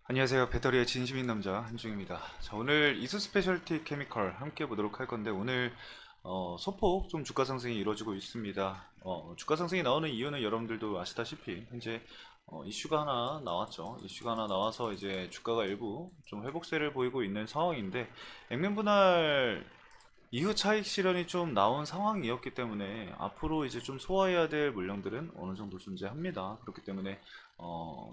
안녕하세요. 배터리의 진심인 남자 한중입니다. 자, 오늘 이수 스페셜티 케미컬 함께 보도록 할 건데 오늘 소폭 좀 주가 상승이 이루어지고 있습니다. 주가 상승이 나오는 이유는 여러분들도 아시다시피 현재 이슈가 하나 나왔죠. 이슈가 하나 나와서 이제 주가가 일부 좀 회복세를 보이고 있는 상황인데 액면 분할 이후 차익 실현이 좀 나온 상황이었기 때문에 앞으로 이제 좀 소화해야 될 물량들은 어느 정도 존재합니다. 그렇기 때문에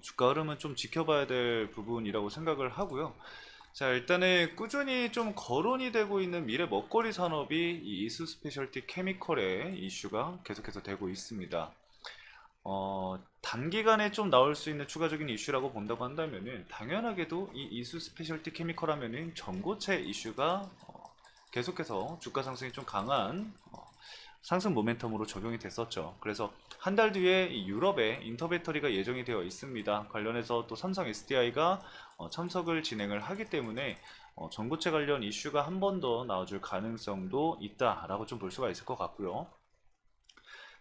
주가 흐름은 좀 지켜봐야 될 부분이라고 생각을 하고요. 자, 일단은 꾸준히 좀 거론이 되고 있는 미래 먹거리 산업이 이 이수 스페셜티 케미컬의 이슈가 계속해서 되고 있습니다. 단기간에 좀 나올 수 있는 추가적인 이슈라고 본다고 한다면은 당연하게도 이 이수 스페셜티 케미컬 하면은 전고체 이슈가 계속해서 주가 상승이 좀 강한 상승 모멘텀으로 적용이 됐었죠. 그래서 한 달 뒤에 이 유럽에 인터배터리가 예정이 되어 있습니다. 관련해서 또 삼성 SDI가 참석을 진행을 하기 때문에 전고체 관련 이슈가 한 번 더 나와줄 가능성도 있다라고 좀 볼 수가 있을 것 같고요.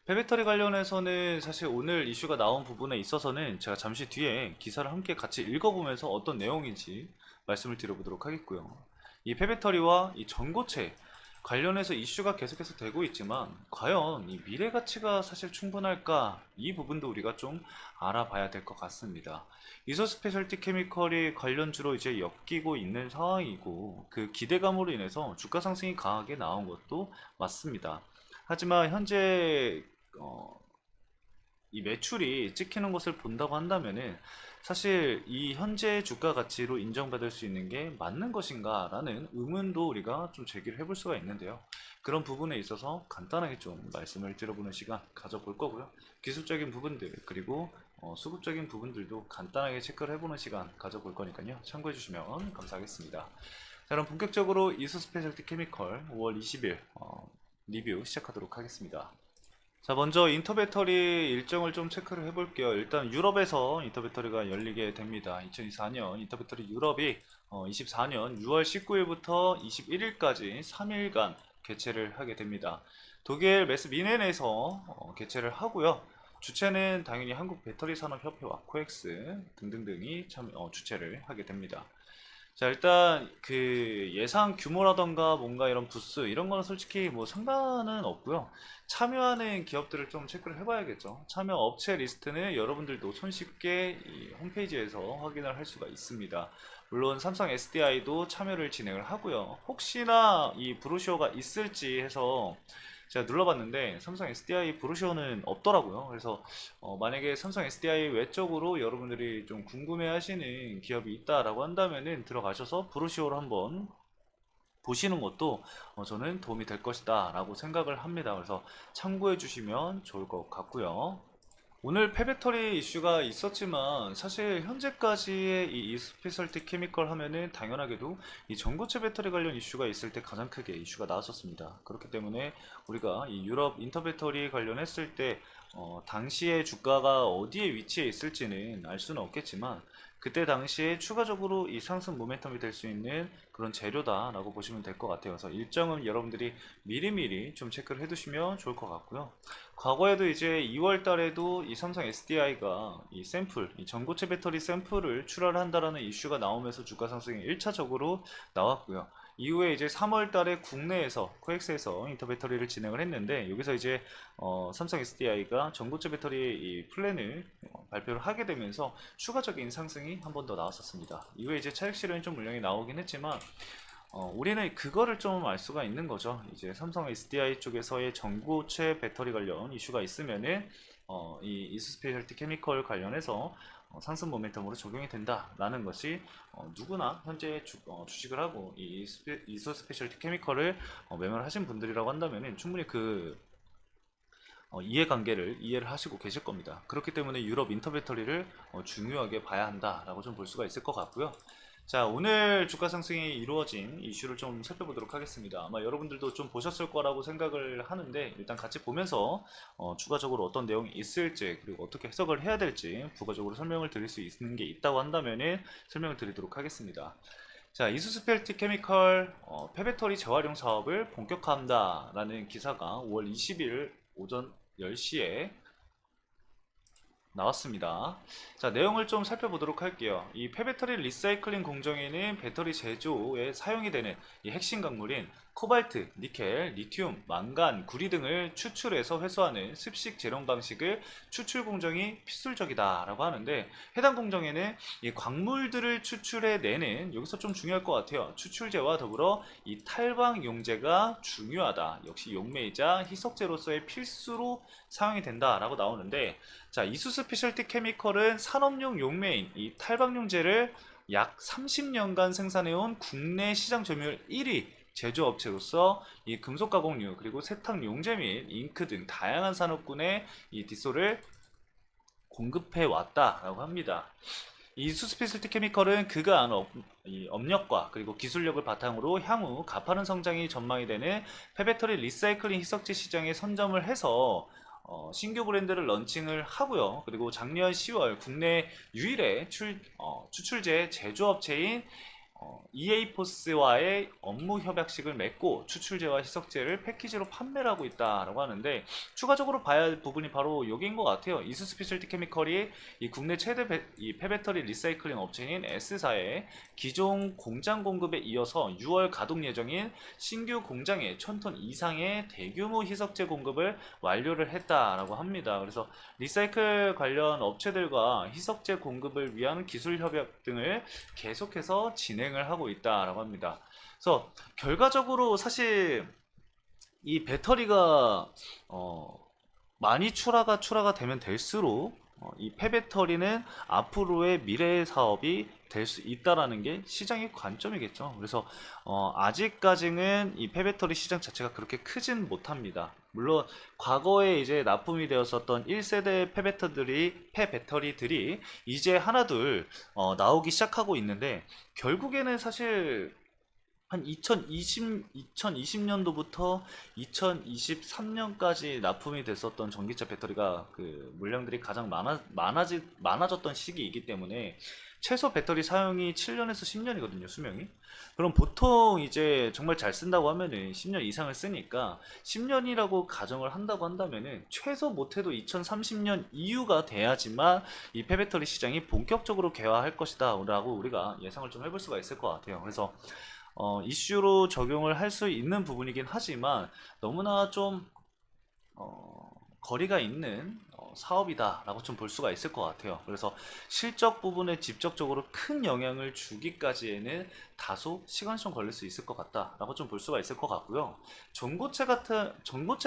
폐배터리 관련해서는 사실 오늘 이슈가 나온 부분에 있어서는 제가 잠시 뒤에 기사를 함께 같이 읽어보면서 어떤 내용인지 말씀을 드려보도록 하겠고요. 이 폐배터리와 이 전고체 관련해서 이슈가 계속해서 되고 있지만 과연 이 미래 가치가 사실 충분할까? 이 부분도 우리가 좀 알아봐야 될 것 같습니다. 이소 스페셜티 케미컬이 관련주로 이제 엮이고 있는 상황이고 그 기대감으로 인해서 주가 상승이 강하게 나온 것도 맞습니다. 하지만 현재 어, 이 매출이 찍히는 것을 본다고 한다면은 사실 이 현재 주가 가치로 인정받을 수 있는 게 맞는 것인가 라는 의문도 우리가 좀 제기를 해볼 수가 있는데요. 그런 부분에 있어서 간단하게 좀 말씀을 드려보는 시간 가져볼 거고요. 기술적인 부분들 그리고 수급적인 부분들도 간단하게 체크를 해보는 시간 가져볼 거니까요. 참고해 주시면 감사하겠습니다. 자, 그럼 본격적으로 이수 스페셜티 케미컬 5월 20일 리뷰 시작하도록 하겠습니다. 자, 먼저 인터배터리 일정을 좀 체크를 해볼게요. 일단 유럽에서 인터배터리가 열리게 됩니다. 2024년 인터배터리 유럽이 24년 6월 19일부터 21일까지 3일간 개최를 하게 됩니다. 독일 메스 미넨에서 개최를 하고요. 주최는 당연히 한국 배터리 산업협회와 코엑스 등등등이 주최를 하게 됩니다. 자, 일단 그 예상 규모라던가 뭔가 이런 부스 이런 거는 솔직히 뭐 상관은 없고요. 참여하는 기업들을 좀 체크를 해봐야겠죠. 참여 업체 리스트는 여러분들도 손쉽게 이 홈페이지에서 확인을 할 수가 있습니다. 물론 삼성 SDI도 참여를 진행을 하고요. 혹시나 이 브로셔가 있을지 해서 제가 눌러봤는데 삼성 SDI 브로셔는 없더라고요. 그래서 만약에 삼성 SDI 외적으로 여러분들이 좀 궁금해하시는 기업이 있다라고 한다면은 들어가셔서 브로셔를 한번 보시는 것도 저는 도움이 될 것이다 라고 생각을 합니다. 그래서 참고해 주시면 좋을 것 같고요. 오늘 폐배터리 이슈가 있었지만 사실 현재까지의 이 이스페셜티 케미컬 하면은 당연하게도 이 전고체 배터리 관련 이슈가 있을 때 가장 크게 이슈가 나왔었습니다. 그렇기 때문에 우리가 이 유럽 인터배터리 관련했을 때 당시에 주가가 어디에 위치해 있을지는 알 수는 없겠지만 그때 당시에 추가적으로 이 상승 모멘텀이 될 수 있는 그런 재료다라고 보시면 될 것 같아요. 그래서 일정은 여러분들이 미리미리 좀 체크를 해두시면 좋을 것 같고요. 과거에도 이제 2월 달에도 이 삼성 SDI가 이 샘플, 이 전고체 배터리 샘플을 출하를 한다라는 이슈가 나오면서 주가 상승이 1차적으로 나왔고요. 이후에 이제 3월 달에 국내에서 코엑스에서 인터배터리를 진행을 했는데 여기서 이제 삼성 SDI가 전고체 배터리 이 플랜을 발표를 하게 되면서 추가적인 상승이 한 번 더 나왔었습니다. 이후에 이제 차익 실현이 좀 물량이 나오긴 했지만 우리는 그거를 좀 알 수가 있는 거죠. 이제 삼성 SDI 쪽에서의 전고체 배터리 관련 이슈가 있으면은 이 이스페셜티 케미컬 관련해서 상승 모멘텀으로 적용이 된다라는 것이 누구나 현재 주식을 하고 이 이소 스페셜티 케미컬을 매매를 하신 분들이라고 한다면은 충분히 그 이해관계를 이해를 하시고 계실 겁니다. 그렇기 때문에 유럽 인터배터리를 중요하게 봐야 한다라고 좀 볼 수가 있을 것 같고요. 자, 오늘 주가 상승이 이루어진 이슈를 좀 살펴보도록 하겠습니다. 아마 여러분들도 좀 보셨을 거라고 생각을 하는데 일단 같이 보면서 추가적으로 어떤 내용이 있을지 그리고 어떻게 해석을 해야 될지 부가적으로 설명을 드릴 수 있는 게 있다고 한다면 설명을 드리도록 하겠습니다. 자, 이수스펠티 케미컬 폐배터리 재활용 사업을 본격화한다 라는 기사가 5월 20일 오전 10시에 나왔습니다. 자, 내용을 좀 살펴보도록 할게요. 이 폐배터리 리사이클링 공정에는 배터리 제조에 사용이 되는 이 핵심 광물인 코발트, 니켈, 리튬, 망간, 구리 등을 추출해서 회수하는 습식 재련 방식을 추출 공정이 필수적이다라고 하는데, 해당 공정에는 이 광물들을 추출해내는, 여기서 좀 중요할 것 같아요. 추출제와 더불어 이 탈방 용제가 중요하다. 역시 용매이자 희석제로서의 필수로 사용이 된다라고 나오는데, 자, 이수 스페셜티 케미컬은 산업용 용매인 이 탈방용제를 약 30년간 생산해온 국내 시장 점유율 1위 제조업체로서 이 금속 가공류 그리고 세탁 용제 및 잉크 등 다양한 산업군에 이 뒷소를 공급해 왔다라고 합니다. 이 수스페셜티 케미컬은 그간 이 업력과 그리고 기술력을 바탕으로 향후 가파른 성장이 전망이 되는 폐배터리 리사이클링 희석제 시장에 선점을 해서 신규 브랜드를 런칭을 하고요. 그리고 작년 10월 국내 유일의 추출제 제조업체인 EA포스와의 업무 협약식을 맺고 추출제와 희석제를 패키지로 판매를 하고 있다라고 하는데, 추가적으로 봐야 할 부분이 바로 여기인 것 같아요. 이수 스페셜티 케미컬이 이 국내 최대 이 폐배터리 리사이클링 업체인 S사의 기존 공장 공급에 이어서 6월 가동 예정인 신규 공장에 1000톤 이상의 대규모 희석제 공급을 완료를 했다라고 합니다. 그래서 리사이클 관련 업체들과 희석제 공급을 위한 기술 협약 등을 계속해서 진행을 하고 있다라고 합니다. 그래서 결과적으로 사실 이 배터리가 많이 출하가 되면 될수록 이 폐배터리는 앞으로의 미래의 사업이 될 수 있다라는 게 시장의 관점이겠죠. 그래서 아직까지는 이 폐배터리 시장 자체가 그렇게 크진 못합니다. 물론 과거에 이제 납품이 되었었던 1세대 폐배터리들이 이제 하나둘 나오기 시작하고 있는데, 결국에는 사실 한 2020년도부터 2023년까지 납품이 됐었던 전기차 배터리가 그 물량들이 가장 많아졌던 시기이기 때문에 최소 배터리 사용이 7년에서 10년이거든요, 수명이. 그럼 보통 이제 정말 잘 쓴다고 하면은 10년 이상을 쓰니까 10년이라고 가정을 한다고 한다면은 최소 못해도 2030년 이후가 돼야지만 이 폐배터리 시장이 본격적으로 개화할 것이다 라고 우리가 예상을 좀 해볼 수가 있을 것 같아요. 그래서 이슈로 적용을 할 수 있는 부분이긴 하지만 너무나 좀 거리가 있는 사업이다라고 좀 볼 수가 있을 것 같아요. 그래서 실적 부분에 직접적으로 큰 영향을 주기까지에는 다소 시간이 좀 걸릴 수 있을 것 같다라고 좀 볼 수가 있을 것 같고요. 전고체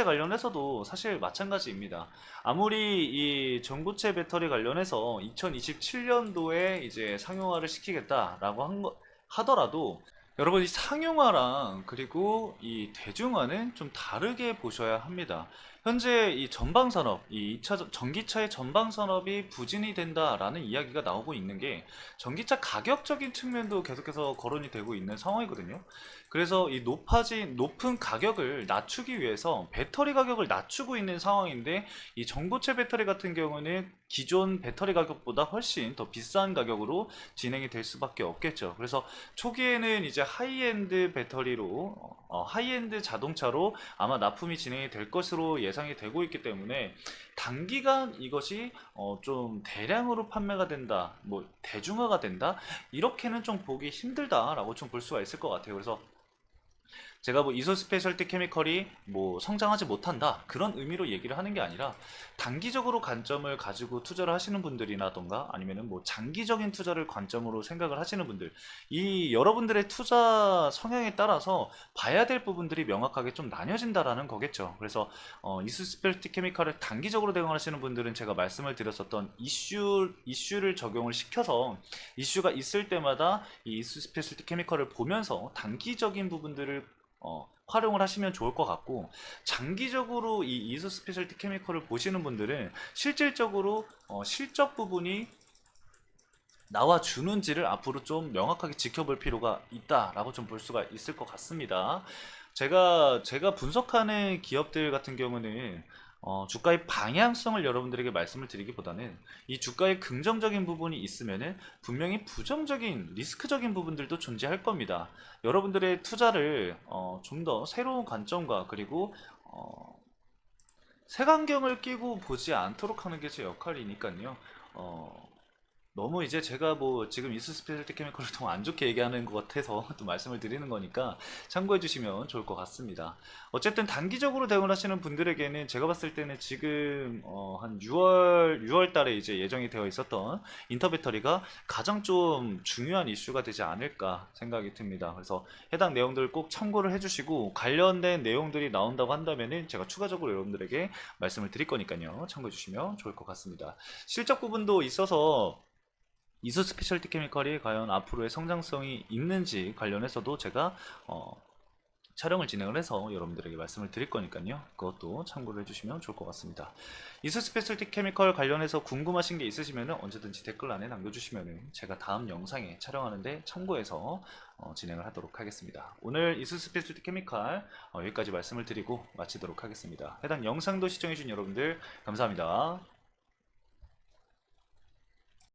관련해서도 사실 마찬가지입니다. 아무리 이 전고체 배터리 관련해서 2027년도에 이제 상용화를 시키겠다라고 하더라도, 여러분, 이 상용화랑 그리고 이 대중화는 좀 다르게 보셔야 합니다. 현재 이 전방산업, 이 2차 전기차의 전방산업이 부진이 된다라는 이야기가 나오고 있는 게, 전기차 가격적인 측면도 계속해서 거론이 되고 있는 상황이거든요. 그래서 이 높은 가격을 낮추기 위해서 배터리 가격을 낮추고 있는 상황인데, 이 전고체 배터리 같은 경우는 기존 배터리 가격보다 훨씬 더 비싼 가격으로 진행이 될 수밖에 없겠죠. 그래서 초기에는 이제 하이엔드 배터리로 하이엔드 자동차로 아마 납품이 진행이 될 것으로 예상이 되고 있기 때문에, 단기간 이것이 좀 대량으로 판매가 된다, 뭐 대중화가 된다, 이렇게는 좀 보기 힘들다라고 좀 볼 수가 있을 것 같아요. 그래서 제가 뭐 이소 스페셜티 케미컬이 뭐 성장하지 못한다 그런 의미로 얘기를 하는 게 아니라, 단기적으로 관점을 가지고 투자를 하시는 분들이라던가 아니면은 뭐 장기적인 투자를 관점으로 생각을 하시는 분들, 이 여러분들의 투자 성향에 따라서 봐야 될 부분들이 명확하게 좀 나뉘어진다라는 거겠죠. 그래서 이소 스페셜티 케미컬을 단기적으로 대응하시는 분들은 제가 말씀을 드렸었던 이슈를 적용을 시켜서 이슈가 있을 때마다 이 이수 스페셜티 케미컬을 보면서 단기적인 부분들을 활용을 하시면 좋을 것 같고, 장기적으로 이 이소 스페셜티 케미컬을 보시는 분들은 실질적으로 실적 부분이 나와 주는지를 앞으로 좀 명확하게 지켜볼 필요가 있다라고 좀 볼 수가 있을 것 같습니다. 제가 분석하는 기업들 같은 경우는 주가의 방향성을 여러분들에게 말씀을 드리기보다는, 이 주가의 긍정적인 부분이 있으면은 분명히 부정적인 리스크적인 부분들도 존재할 겁니다. 여러분들의 투자를 좀 더 새로운 관점과 그리고 색안경을 끼고 보지 않도록 하는 게 제 역할이니까요. 어, 너무 이제 제가 뭐 지금 이수 스페셜티 케미컬을 더 안 좋게 얘기하는 것 같아서 또 말씀을 드리는 거니까 참고해 주시면 좋을 것 같습니다. 어쨌든 단기적으로 대응을 하시는 분들에게는 제가 봤을 때는 지금 한 6월 달에 이제 예정이 되어 있었던 인터 배터리가 가장 좀 중요한 이슈가 되지 않을까 생각이 듭니다. 그래서 해당 내용들 꼭 참고를 해주시고 관련된 내용들이 나온다고 한다면은 제가 추가적으로 여러분들에게 말씀을 드릴 거니까요. 참고해 주시면 좋을 것 같습니다. 실적 부분도 있어서 이수 스페셜티 케미컬이 과연 앞으로의 성장성이 있는지 관련해서도 제가 어, 촬영을 진행을 해서 여러분들에게 말씀을 드릴 거니까요. 그것도 참고를 해주시면 좋을 것 같습니다. 이수 스페셜티 케미컬 관련해서 궁금하신 게 있으시면 언제든지 댓글란에 남겨주시면 제가 다음 영상에 촬영하는데 참고해서 진행을 하도록 하겠습니다. 오늘 이수 스페셜티 케미컬 여기까지 말씀을 드리고 마치도록 하겠습니다. 해당 영상도 시청해주신 여러분들 감사합니다.